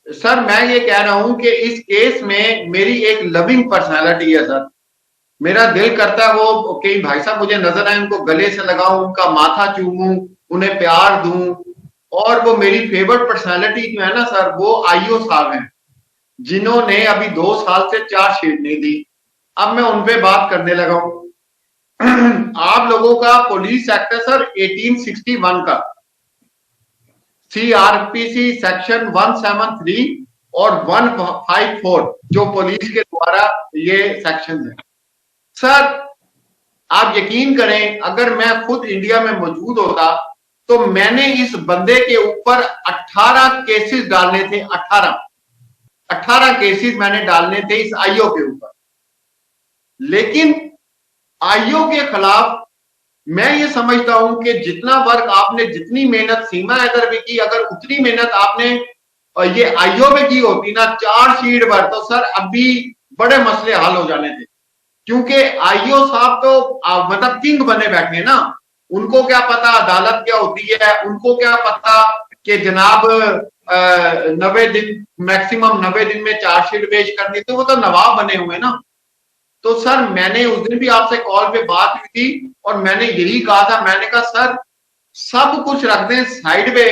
Sir मैं ये कह रहा हूं कि इस केस में मेरी एक लविंग पर्सनालिटी है सर। मेरा दिल करता है वो कई भाई साहब मुझे नजर आए, उनको गले से लगाऊं, उनका माथा चूमूं, उन्हें प्यार दूं। और वो मेरी फेवरेट पर्सनालिटी जो है ना सर, वो आईओ साहब हैं, जिन्होंने अभी 2 साल से चार्जशीट नहीं दी। अब मैं उन पे बात करने लगा हूं। आप लोगों का पुलिस एक्ट है सर 1861 का, सीआरपीसी सेक्शन 173 और 154, जो पुलिस के द्वारा ये सेक्शन है सर। आप यकीन करें, अगर मैं खुद इंडिया में मौजूद होता तो मैंने इस बंदे के ऊपर 18 केसेस डालने थे। 18 केसेस मैंने डालने थे इस आईओ के ऊपर। लेकिन आईओ के खिलाफ मैं ये समझता हूं कि जितना वर्क आपने, जितनी मेहनत सीमा हैदर पे की, अगर उतनी मेहनत आपने ये आईओ पे की होती ना चार्जशीट पर, तो सर अभी बड़े मसले हल हो जाने थे। क्योंकि आईओ साहब तो मतलब किंग बने बैठे ना, उनको क्या पता अदालत क्या होती है, उनको क्या पता कि जनाब 90 दिन, मैक्सिमम 90 दिन में चार्जशीट पेश करनी, तो वो तो नवाब बने हुए ना। तो सर मैंने उस दिन भी आपसे कॉल पे बात हुई थी और मैंने यही कहा था, मैंने कहा सर सब कुछ रख दें साइड पे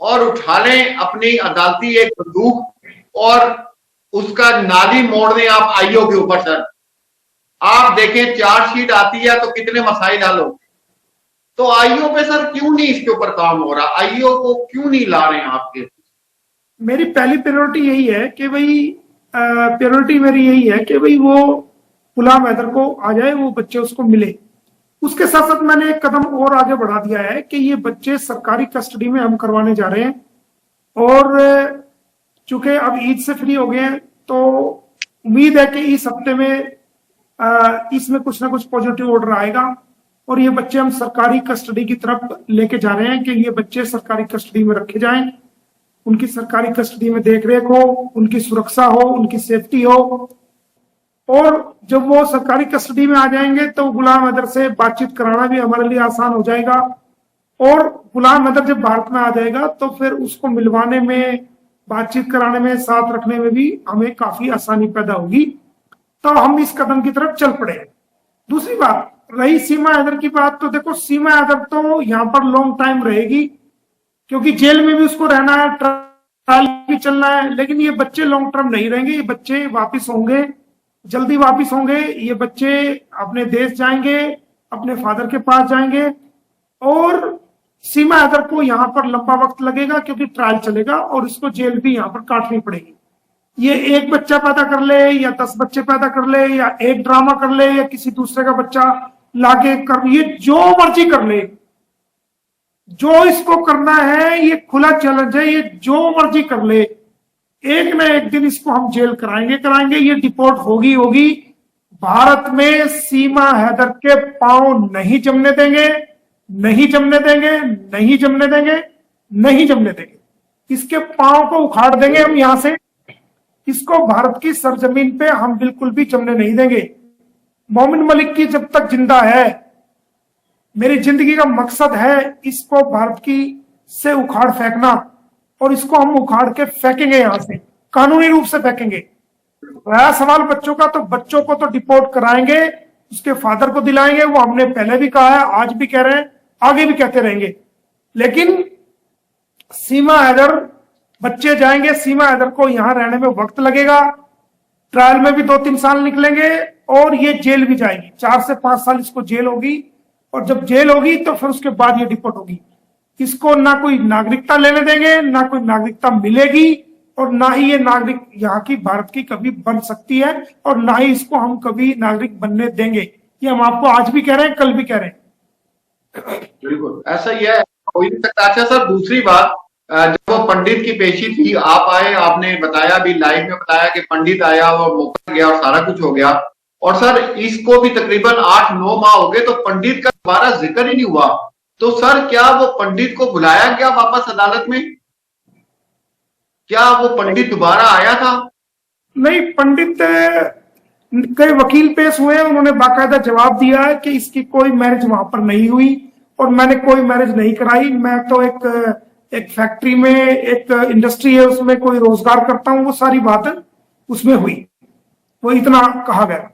और उठा लें अपनी अदालती एक बंदूक और उसका नाली मोड़ दें आप आईओ के ऊपर। सर आप देखें चार्जशीट आती है तो कितने मसाइल हल हो। तो आईओ पे सर क्यों नहीं इसके ऊपर काम हो रहा, आईओ को क्यों नहीं ला रहे हैं आपके? मेरी पहली प्रायोरिटी यही है कि भाई प्रायोरिटी मेरी यही है कि भाई वो गुलाम हैदर को आ जाए, वो बच्चे उसको मिले। उसके साथ साथ मैंने एक कदम और आगे बढ़ा दिया है कि ये बच्चे सरकारी कस्टडी में हम करवाने जा रहे हैं। और चूंकि अब ईद से फ्री हो गए हैं तो उम्मीद है कि इस हफ्ते में इसमें कुछ ना कुछ पॉजिटिव ऑर्डर आएगा और ये बच्चे हम सरकारी कस्टडी की तरफ लेके जा रहे हैं कि ये बच्चे सरकारी कस्टडी में रखे जाएं, उनकी सरकारी कस्टडी में देखरेख हो, उनकी सुरक्षा हो, उनकी सेफ्टी हो। और जब वो सरकारी कस्टडी में आ जाएंगे तो गुलाम हैदर से बातचीत कराना भी हमारे लिए आसान हो जाएगा। और गुलाम हैदर जब भारत में आ जाएगा तो फिर उसको मिलवाने में, बातचीत कराने में, साथ रखने में भी हमें काफी आसानी पैदा होगी। तो हम इस कदम की तरफ चल पड़े। दूसरी बात रही सीमा हैदर की बात, तो देखो सीमा हैदर तो यहाँ पर लॉन्ग टाइम रहेगी क्योंकि जेल में भी उसको रहना है, ट्रायल भी चलना है। लेकिन ये बच्चे लॉन्ग टर्म नहीं रहेंगे, ये बच्चे वापिस होंगे, जल्दी वापिस होंगे। ये बच्चे अपने देश जाएंगे, अपने फादर के पास जाएंगे। और सीमा हैदर को यहाँ पर लंबा वक्त लगेगा क्योंकि ट्रायल चलेगा और इसको जेल भी यहाँ पर काटनी पड़ेगी। ये एक बच्चा पैदा कर ले या 10 बच्चे पैदा कर ले या एक ड्रामा कर ले या किसी दूसरे का बच्चा लाके कर, ये जो मर्जी कर ले, जो इसको करना है ये खुला चैलेंज है, ये जो मर्जी कर ले, एक ना एक दिन इसको हम जेल कराएंगे, ये डिपोर्ट होगी। भारत में सीमा हैदर के पांव नहीं जमने देंगे, नहीं जमने देंगे, नहीं जमने देंगे, नहीं जमने देंगे। इसके पांव को उखाड़ देंगे हम यहां से। इसको भारत की सरजमीन पे हम बिल्कुल भी जमने नहीं देंगे। मोमिन मलिक की जब तक जिंदा है, मेरी जिंदगी का मकसद है इसको भारत की से उखाड़ फेंकना। और इसको हम उखाड़ के फेंकेंगे, यहां से कानूनी रूप से फेंकेंगे। रहा सवाल बच्चों का, तो बच्चों को तो डिपोर्ट कराएंगे, उसके फादर को दिलाएंगे। वो हमने पहले भी कहा है, आज भी कह रहे हैं, आगे भी कहते रहेंगे। लेकिन सीमा हैदर, बच्चे जाएंगे, सीमा हैदर को यहां रहने में वक्त लगेगा। ट्रायल में भी 2-3 साल निकलेंगे और ये जेल भी जाएगी। 4 से 5 साल इसको जेल होगी। और जब जेल होगी तो फिर उसके बाद ये डिपोर्ट होगी। इसको ना कोई नागरिकता लेने देंगे, ना कोई नागरिकता मिलेगी, और ना ही ये नागरिक यहाँ की, भारत की कभी बन सकती है, और ना ही इसको हम कभी नागरिक बनने देंगे। ये हम आपको आज भी कह रहे हैं, कल भी कह रहे हैं। बिल्कुल ऐसा ही है, हो ही नहीं सकता। अच्छा सर दूसरी बात, जब वो पंडित की पेशी थी, आप आए, आपने बताया भी, लाइव में बताया कि पंडित आया और मौका गया और सारा कुछ हो गया। और सर इसको भी तकरीबन 8-9 माह हो गए तो पंडित का दोबारा जिक्र ही नहीं हुआ। तो सर क्या वो पंडित को बुलाया गया वापस अदालत में? क्या वो पंडित दोबारा आया था? नहीं, पंडित कई वकील पेश हुए, उन्होंने बाकायदा जवाब दिया है कि इसकी कोई मैरिज वहां पर नहीं हुई और मैंने कोई मैरिज नहीं कराई। मैं तो एक एक फैक्ट्री में, एक इंडस्ट्री है, उसमें कोई रोजगार करता हूं, वो सारी बात उसमें हुई, वो इतना कहा गया।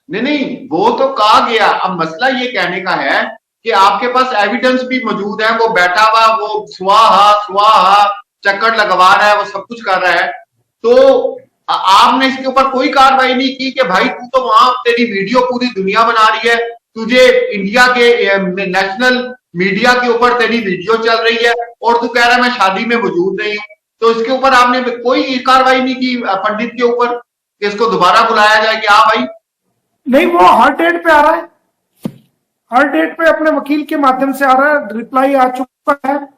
नहीं नहीं, वो तो कहा गया। अब मसला ये कहने का है कि आपके पास एविडेंस भी मौजूद है, वो बैठा हुआ, वो स्वाहा स्वाहा चक्कर लगवा रहा है, वो सब कुछ कर रहा है, तो आपने इसके ऊपर कोई कार्रवाई नहीं की कि भाई तू तो वहां, तेरी वीडियो पूरी दुनिया बना रही है, तुझे इंडिया के नेशनल मीडिया के ऊपर तेरी वीडियो चल रही है और तू कह रहा है मैं शादी में मौजूद नहीं हूं, तो इसके ऊपर आपने कोई कार्रवाई नहीं की पंडित के ऊपर कि इसको दोबारा बुलाया जाए कि हाँ भाई? नहीं, वो हर डेट पे आ रहा है, हर डेट पे अपने वकील के माध्यम से आ रहा है, रिप्लाई आ चुका है।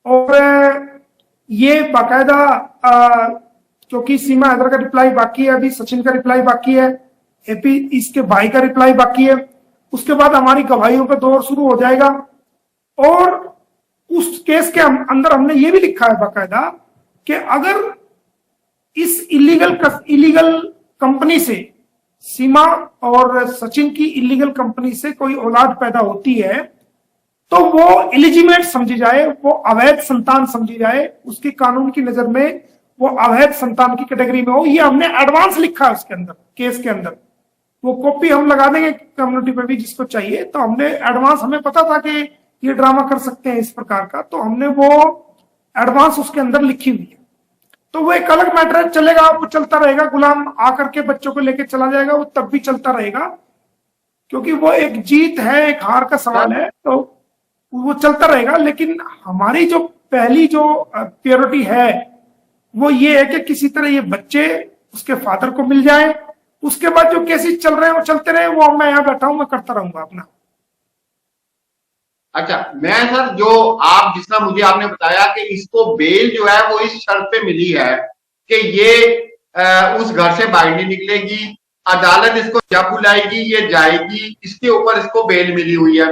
और ये बाकायदा, क्योंकि सीमा हैदर का रिप्लाई बाकी है, अभी सचिन का रिप्लाई बाकी है, एपी इसके भाई का रिप्लाई बाकी है, उसके बाद हमारी गवाहियों का दौर शुरू हो जाएगा। और उस केस के अंदर हमने ये भी लिखा है बाकायदा कि अगर इस इलीगल कंपनी से, सीमा और सचिन की इलीगल कंपनी से कोई औलाद पैदा होती है तो वो इलिजिमेट समझी जाए, वो अवैध संतान समझी जाए, उसकी कानून की नजर में वो अवैध संतान की कैटेगरी में हो। ये हमने एडवांस लिखा है उसके अंदर, केस के अंदर। वो कॉपी हम लगा देंगे कम्युनिटी पे भी जिसको चाहिए। तो हमने एडवांस, हमें पता था कि ये ड्रामा कर सकते हैं इस प्रकार का, तो हमने वो एडवांस उसके अंदर लिखी हुई है। तो वो एक अलग मैटर है, चलेगा, वो चलता रहेगा। गुलाम आकर के बच्चों को लेकर चला जाएगा, वो तब भी चलता रहेगा, क्योंकि वो एक जीत है, एक हार का सवाल है, तो वो चलता रहेगा। लेकिन हमारी जो पहली जो प्रायोरिटी है वो ये है कि किसी तरह ये बच्चे उसके फादर को मिल जाए। उसके बाद जो केसेस चल रहे हैं वो चलते रहे, वो मैं यहाँ बैठा हूं, मैं करता रहूंगा अपना। अच्छा, मैं सर जो आप जिस तरह मुझे आपने बताया कि इसको बेल जो है वो इस शर्त पे मिली है कि ये उस घर से बाहर नहीं निकलेगी, अदालत इसको जब बुलाएगी ये जाएगी, इसके ऊपर इसको बेल मिली हुई है।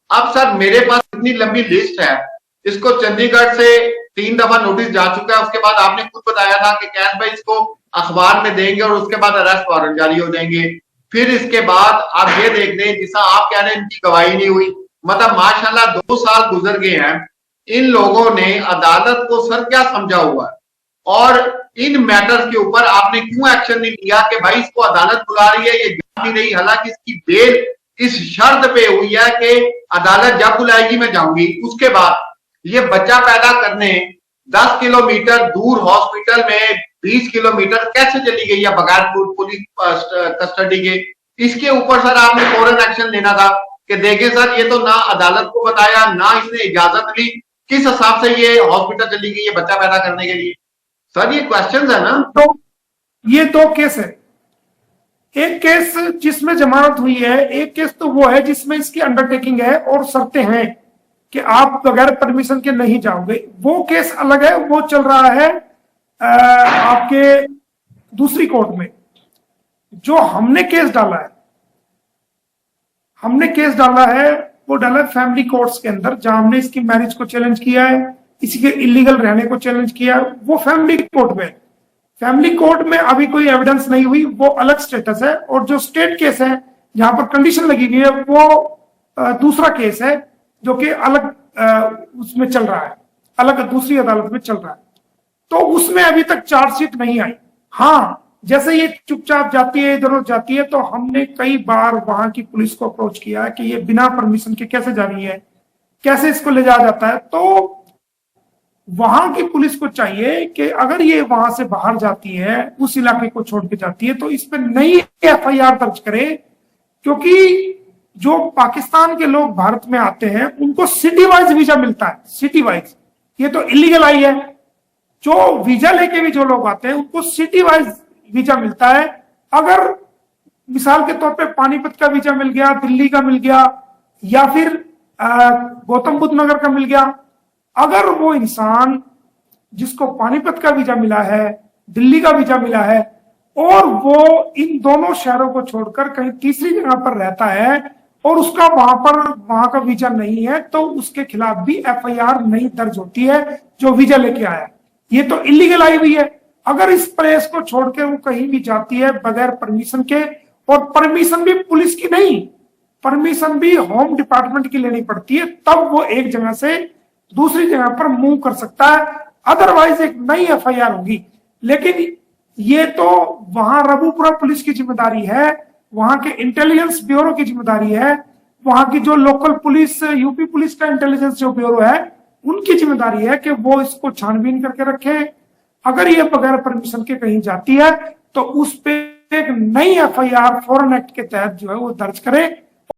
अब सर मेरे पास इतनी लंबी लिस्ट है, इसको चंडीगढ़ से 3 दफा नोटिस जा चुका है। उसके बाद आपने खुद बताया था कि कैश भाई इसको अखबार में देंगे और उसके बाद अरेस्ट वारंट जारी हो जाएंगे। फिर इसके बाद आप ये देख लें, जिसा आप कह रहे हैं इनकी गवाही नहीं हुई, मतलब माशाल्लाह 2 साल गुजर गए हैं, इन लोगों ने अदालत को सर क्या समझा हुआ है, और इन मैटर्स के ऊपर आपने क्यों एक्शन नहीं लिया कि भाई इसको अदालत बुला रही है, ये जा नहीं रही, हालांकि इसकी बेल इस शर्त पे हुई है कि अदालत जब बुलाएगी मैं जाऊंगी। उसके बाद ये बच्चा पैदा करने 10 किलोमीटर दूर हॉस्पिटल में 20 किलोमीटर कैसे चली गई है बगैर पुलिस कस्टडी के? इसके ऊपर सर आपने फौरन एक्शन लेना था कि देखिए सर, ये तो ना अदालत को बताया, ना इसने इजाजत ली, किस हिसाब से ये हॉस्पिटल चली गई है बच्चा पैदा करने के लिए? सर ये क्वेश्चंस है ना। तो ये 2 केस है, एक केस जिसमें जमानत हुई है, एक केस तो वो है जिसमें इसकी अंडरटेकिंग है और शर्तें हैं कि आप बगैर परमिशन के नहीं जाओगे। वो केस अलग है, वो चल रहा है आपके दूसरी कोर्ट में। जो हमने केस डाला है, वो डाला है फैमिली कोर्ट्स के अंदर, जहां हमने इसकी मैरिज को चैलेंज किया है, इसी के इलीगल रहने को चैलेंज किया है, वो फैमिली कोर्ट में। फैमिली कोर्ट में अभी कोई एविडेंस नहीं हुई, वो अलग स्टेटस है। और जो स्टेट केस है जहां पर कंडीशन लगी हुई है, वो दूसरा केस है जो कि अलग उसमें चल रहा है, अलग दूसरी अदालत में चल रहा है। तो उसमें अभी तक चार्जशीट नहीं आई। हाँ, जैसे ये चुपचाप जाती है, इधर उधर जाती है, तो हमने कई बार वहां की पुलिस को अप्रोच किया कि ये बिना परमिशन के कैसे जा रही है, कैसे इसको ले जाया जाता है। तो वहां की पुलिस को चाहिए कि अगर ये वहां से बाहर जाती है, उस इलाके को छोड़ के जाती है, तो इस पर नई एफआईआर दर्ज करे। क्योंकि जो पाकिस्तान के लोग भारत में आते हैं उनको सिटी वाइज वीजा मिलता है, सिटी वाइज। ये तो इलीगल आई है। जो वीजा लेके भी जो लोग आते हैं उनको सिटी वाइज वीजा मिलता है। अगर मिसाल के तौर पे पानीपत का वीजा मिल गया, दिल्ली का मिल गया, या फिर गौतम बुद्ध नगर का मिल गया, अगर वो इंसान जिसको पानीपत का वीजा मिला है, दिल्ली का वीजा मिला है, और वो इन दोनों शहरों को छोड़कर कहीं तीसरी जगह पर रहता है और उसका वहां का वीजा नहीं है, तो उसके खिलाफ भी एफआईआर नहीं दर्ज होती है जो वीजा लेके आया। ये तो इलीगल आई हुई है। अगर इस प्लेस को छोड़ के वो कहीं भी जाती है बगैर परमिशन के, और परमिशन भी पुलिस की नहीं, परमिशन भी होम डिपार्टमेंट की लेनी पड़ती है, तब वो एक जगह से दूसरी जगह पर मूव कर सकता है, अदरवाइज एक नई एफआईआर होगी। लेकिन ये तो वहां रबूपुरा पुलिस की जिम्मेदारी है, वहां के इंटेलिजेंस ब्यूरो की जिम्मेदारी है, वहां की जो लोकल पुलिस, यूपी पुलिस का इंटेलिजेंस जो ब्यूरो है, उनकी जिम्मेदारी है कि वो इसको छानबीन करके रखे। अगर ये बगैर परमिशन के कहीं जाती है तो उस पे एक नई एफआईआर फॉरेन एक्ट के तहत जो है वो दर्ज करें